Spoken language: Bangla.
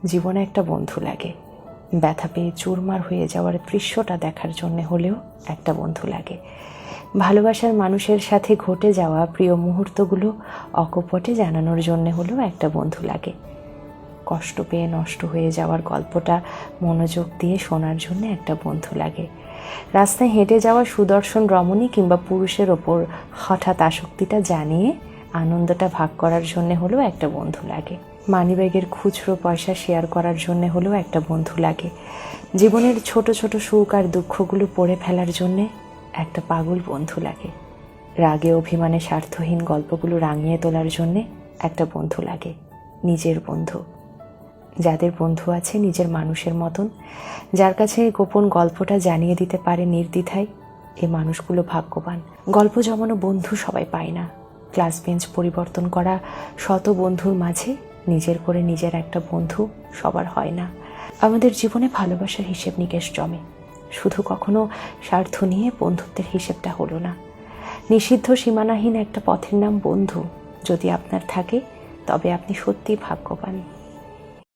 জীবনে একটা বন্ধু লাগে। ব্যথা পেয়ে চুরমার হয়ে যাওয়ার দৃশ্যটা দেখার জন্যে হলেও একটা বন্ধু লাগে। ভালোবাসার মানুষের সাথে ঘটে যাওয়া প্রিয় মুহূর্তগুলো অকপটে জানানোর জন্যে হলেও একটা বন্ধু লাগে। কষ্ট পেয়ে নষ্ট হয়ে যাওয়ার গল্পটা মনোযোগ দিয়ে শোনার জন্য একটা বন্ধু লাগে। রাস্তায় হেঁটে যাওয়া সুদর্শন রমণী কিংবা পুরুষের ওপর হঠাৎ আসক্তিটা জানিয়ে আনন্দটা ভাগ করার জন্যে হলেও একটা বন্ধু লাগে। মানিব্যাগের খুচরো পয়সা শেয়ার করার জন্যে হলেও একটা বন্ধু লাগে। জীবনের ছোট ছোট সুখ আর দুঃখগুলো পড়ে ফেলার জন্যে একটা পাগল বন্ধু লাগে। রাগে অভিমানে স্বার্থহীন গল্পগুলো রাঙিয়ে তোলার জন্যে একটা বন্ধু লাগে, নিজের বন্ধু। যাদের বন্ধু আছে নিজের মানুষের মতন, যার কাছে গোপন গল্পটা জানিয়ে দিতে পারে নির্দ্বিধায়, এই মানুষগুলো ভাগ্যবান। গল্প জমানো বন্ধু সবাই পায় না। ক্লাস বেঞ্চ পরিবর্তন করা শত বন্ধুর মাঝে নিজের করে নিজের একটা বন্ধু সবার হয় না। আমাদের জীবনে ভালোবাসার হিসেব নিকেশ জমে, শুধু কখনো স্বার্থ নিয়ে বন্ধুত্বের হিসেবটা হলো না। নিষিদ্ধ সীমানাহীন একটা পথের নাম বন্ধু যদি আপনার থাকে, তবে আপনি সত্যিই ভাগ্যবান।